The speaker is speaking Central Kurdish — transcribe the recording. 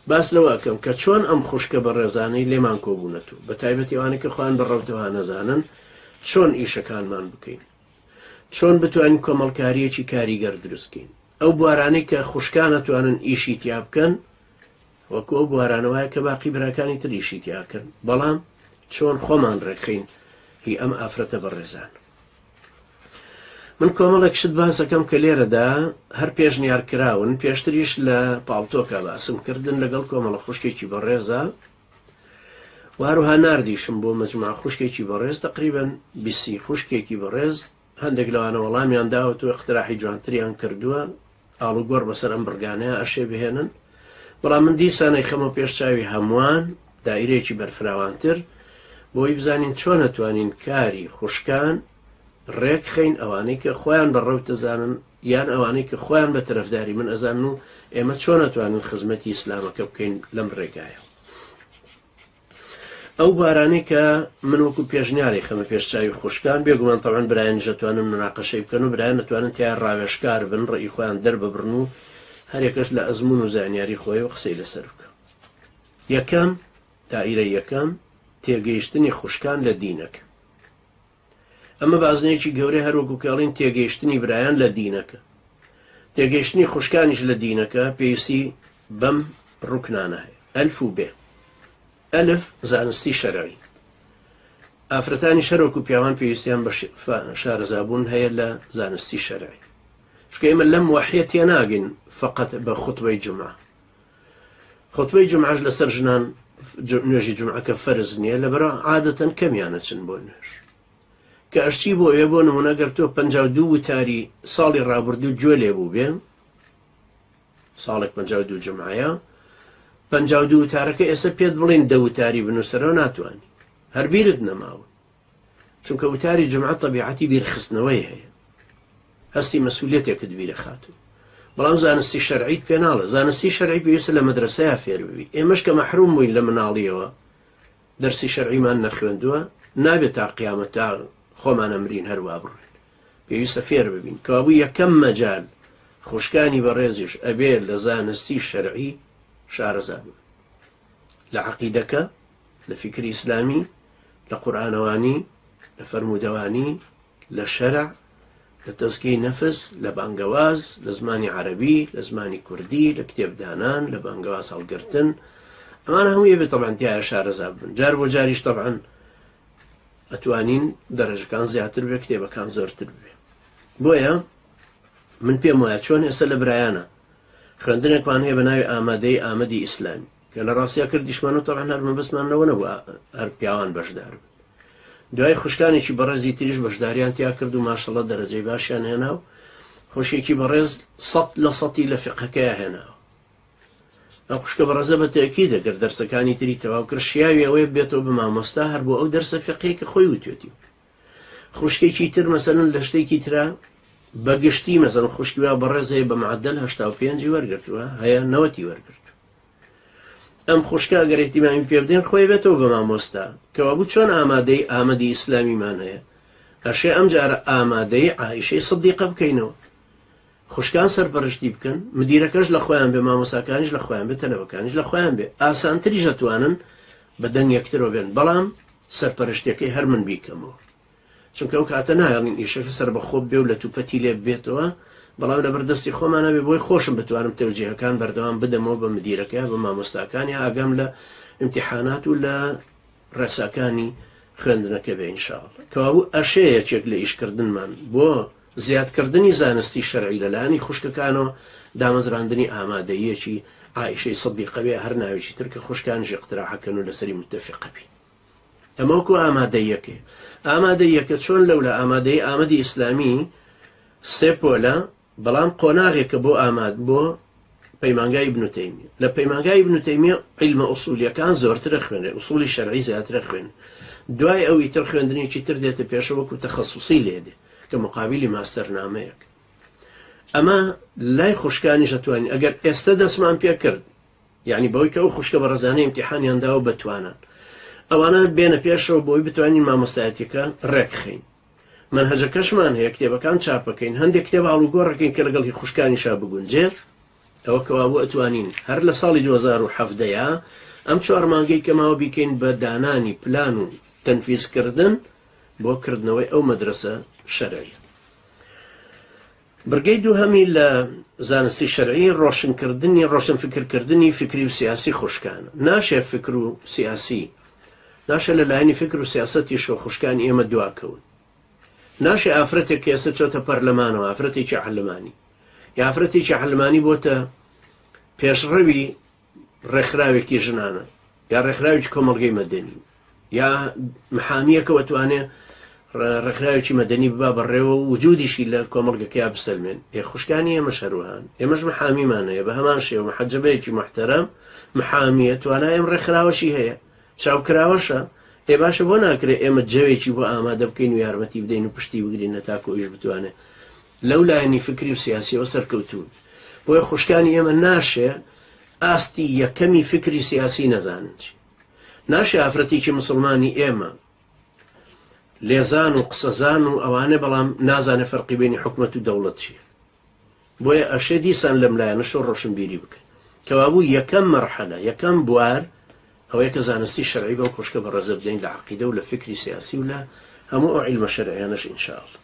باس لەوەکەم کە چۆن ئەم خوشکە بە ڕێزانەی لێمان کۆبوونەتەوە بە تایبەتی ئەوانەی کە خۆیان بەڕەوتەوە نەزانن چۆن ئیشەکانمان بکەین، چۆن بتوانین کۆمەڵکاریەکی کاریگەر دروستکەین. ئەو بوارانەی کە خوشکان نەتوانن ئیشی تیا بکەن وەکو ئەو بوارانەوەیە کە باقی براکانی تر ئیشی تیاکەن، بەڵام چۆن خۆمان ڕێکخین هی ئەم ئافرەتە بەڕێزان. من کۆمەڵێک شت باسەکەم کە لێرەدا هەر پێشنیارکراون، پێشتریش لە پاڵتۆکە باسم کردن لەگەڵ کۆمەڵە خوشکێکی بەڕێزە، واروها ناردیشم بۆ مەجموعە خوشکێکی بەڕێز، تقریبەن 20 خوشکێکی بەڕێز. هەندێک لەوانە وەڵامیان داوەتەوە، اقتراحی جوانتریان کردووە، ئاڵوگۆڕ بەسەر ئەم بڕگانەیە ئەشێ بهێنن. بەڵام من دیسانەی خەمە پێشچاوی هەمووان دایرەیەکی بەرفراوانتر بۆی بزانین چۆن ئەتوانین کاری خوشکان ڕێکخین، ئەوانەی کە خۆیان بەڕەوت دەزانن یان ئەوانەی کە خۆیان بە تەرەفداری من ئەزانن و ئێمە چۆن ئەتوانین خزمەتی ئیسلامەکە بکەین لەم ڕێگایە. ئەو بارانەی کە من وەکو پێشنیاری خەمە پێشچاوی خوشکان بێگومان تەواً برایان دەتوانن مناقەشەی بکەن و برایان نەتوانن تیا ڕاوێژکار بن، ڕێی خۆیان دەرببڕن و هەرێکەش لە ئەزمون و زانیاری خۆی و قسەی لەسەر بکە. یەکەم دائیرە یەکەم تێگەیشتنی خوشکان لە دینەکە. ئەمە بازنەیەکی گەورەی هەروەکو کەڵین تێگەیشتنی برایان لە دینەکە. تێگەیشتنی خوشکانیش لە دینەکە پێویستی بەم ڕوکنانە هەیە: ئەلف و بێ. ئەلف زانستی شەرعی، ئافرەتانی شەرۆک و پیاوان پێویستیان بە شارەزابوون هەیە لە زانستی شەرعی، چکە ئێمە لەم وەحیە تێناگەین فقط بە خوتبەی جومعە. خوتبەی جومعەش لەسەر ژنان نوێژی جومعەکە فەرز نییە، لەبەرە عادەتەن کەمیانەچن بۆ نوێژ. کە ئەشتی بۆ ئێ بۆ نمونە گەر تۆ 52 وتاری ساڵی ڕابردوو گوێ لێ بوو بێ، ساڵێک 52 جومعەیە، 52 وتارەکە ئێستا پێت بڵین 10 وتاری بنووسەرەوە ناتوانانی، هەر بیرت نەماون، چونکە وتاری جومعە تەبیعەتی بیرخستنەوەی هەیە، هەستی مەسئولیەتێکت بیرە خاتوو. بەڵام زانستی شەرعیت پێ ناڵە. زانستی شەرعی پێویستە لە مەدرسەیە فێر ببی. ئێمەش کە مەحروم بووین لە مناڵیەوە دەرسی شەرعیمان نەخوێندووە، نابێت تا قیامەت تا خۆمان ئەمرین هەروە بڕوین، پێویستە فێر ببین. کەوابوو یەکەم مەجال خوشکانی بەڕێزیش ئەبێ لە زانستی شەرعی شارەزا بن، لە عەقیدەکە، لە فیکری ئیسلامی، لە قورئانەوانی، لە فەرموودەوانی، لە شەرع، لە تەزکیەی نەفس، لە بانگەواز، لە زمانی عەرەبی، لە زمانی کوردی، لە کتێبدانان، لە بانگەواز هەڵگرتن. ئەمانە هەموو یەبێت تەبعەن تیایە شارەزا بن. جار بۆ جاریش تەبعەن ئەتوانین دەرەجەکان زیاتر بێ، کتێبەکان زۆرتر بێ. بۆیە من پێم وایە چۆن ئێستا لە برایانە خوێندنێکمان هەیە بە ناوی ئامادەی ئامەدی ئیسلامی، کە لە ڕاستیا کردیشمان و تەبعەن هەر مەبەستمانەوە نەبووە هەر پیاوان بەشدار بن. دوای خوشکانێکی بەڕێزی تریش بەشداریان تیا کرد و ماشەڵڵا دەرەجەی باشیان هێنا و خۆشیێکی بەڕێز 100% لە فقهەکەیە هێناوە. ئەو خوشکە بەڕێزە بە تەکید دەگەر دەرسەکانی تری تەواو کرد شیاوی ئەوەیە بێتەوە بە مامۆستا هەر بۆ ئەو دەرسە فقهەیە کە خۆی وتوێتی. خوشکێکی تر مەسەلەن لە شتێکی ترا بەگشتی مەسەلەن خوشکی وا بەڕێز هەیە بە معدەل 85 وەرگرتووە، هەیە 90 وەرگرت. ئەم خوشکە ئەگەر ئیحتیمامی پێ بدەین خۆی بێتەوە بە مامۆستا، کەوابوو چۆن ئامادەی ئامەدی ئیسلامیمان هەیە. ئەشێ ئەم جارە ئامادەی عایشەی سیدیقە بکەینەوە، خوشکان سەرپەرشتی بکەن، مدیرەکەش لە خۆیان بێ، مامۆساکانیش لە خۆیان بێ، تەلەوەکانیش لە خۆیان بێ، ئاسانتریش دەتوانن بە دەنگ یەکترەوە بێن، بەڵام سەرپەرشتیەکەی هەر من بیکەمەوە، چونکە ئەو کاتە نایڵین ئیشەکە سەر بە خۆب بێ و لە توپەتی لێ بێتەوە، بەڵام لەبەردەستی خۆمانە بێ بۆی خۆشم بتوانم تەوجیهەکان بەردەوام بدەمەوە بە مدیرەکە، بە مامۆستاکانی، ئاگام لە ئیمتیحانات و لە ڕێساکانی خوێندنەکە بێ ئینشاءڵڵا. کەوابوو ئەشەیەکێک لە ئیشکردنمان بۆ زیادکردنی زانستی شەرعی لەلایەنی خوشکەکانەوە دامەزراندنی ئامادەیەکی عایشەی سیدیقە بێ، هەر ناوێکی تر کە خوشکانیش اقتراحەکەن و لەسەری متفقە بێ. ئەمە وەکو ئامادەیەکێ. ئامادەیەکە چۆن لەولە ئامادەی ئامەدی ئیسلامی سێ پۆلە، بەڵام قۆناغێکە بۆ ئاماد بۆ پەیمانگای ئیبن تەیمیە. لە پەیمانگای ئیبن تەیمیە عیلمە ئوسولیەکان زۆرترە خوێنێ، ئوسولی شەرعی زیاترە خوێن. دوای ئەوی تر خوێندنێکی تر دێتە پێشەوە وەکو تەخەسوسی لێدێ کە مقابلی ماستەرنامەیەک. ئەمە لای خوشکانیش دەتوانین ئەگەر ئێستا دەستمان پێ کرد، یعنی بەوەی کە ئەو خوشکە بە ڕێزانەی ئیمتیحانیان داوە بتوانن، ئەوانە بێنە پێشەوە بۆی بتوانین مامۆستایەتیەکە ڕێکخین. منهەجەکەشمان هەیە، کتێبەکان چاپ بکەین، هەندێک کتێب ئاڵوگۆڕەکەین کە لەگەڵ خوشکانیشا بگونجێت، ئەوە کەوابوو ئەتوانین هەر لە ساڵی 2017 ئەم 4 مانگەی کەماوە بیکەین بە دانانی پلان و تەنفیزکردن بۆ کردنەوەی ئەو مەدرسە شەرعی. بڕگەی دووهەمی لە زانستی شەرعی ڕۆشنفکرکردنی فکری و سیاسی خوشکانە. ناشێ فکر و سیاسی ناشە لە لایەنی فکر و سیاسەتی شۆ خوشکانی ئێمە دواکەون. ناشێ ئافرەتێک کە ئێستا چۆتە پەرلەمانەوە ئافرەتێکی عەلمانی یا ئافرەتێکی عەلمانی بۆتە پێشڕەوی ڕێکخراوێکی ژنانە یا ڕێکخراوێکی کۆمەڵگەی مەدەنی یا محامیەکەوە توانێ ڕێکخراوێکی مەدەنی ببا بەڕێوە و وجودیشی لە کۆمەڵگەکەیا بسەلمێن. خوشکانی ئێمەش هەروەهان، ئێمەش محامیمانەیە بە هەمان شێوە محەجەبەیەکی محتەرەم محامیە توانای ئەم ڕێکخراوەشی هەیە چاوکراوەشە. باشە بۆ ناکرێت ئێمە جەوێکی بۆ ئامادە بکەین و یارمەتی بدەین و پشتی بگرین نەتاکو ئەویش بتوانێت لەو لایەنی فکری و سیاسیەوە سەرکەوتوون. بۆیە خوشکانی ئێمە ناشێ ئاستی یەکەمی فکری سیاسی نەزانن چی. ناشێ ئافرەتێکی مسلمانی ئێمە لێزان و قسەزان و ئەوانێ بەڵام نازانێ فەرقی بینی حکومەت و دەوڵەت چیە. بۆیە ئەشێ دیسان لەم لایەنە شۆ ڕۆشنبیری بکەن کەوابوو یەکەم مەرحەلە یەکەم بوار ئەوەیە کە زانستی شەرعی بەو خوشکە بەڕێزە بدەین لە عەقیدە و لە فکری سیاسی و لە هەموو ئەو عیلمە شەرعیانەش ئینشاءالله.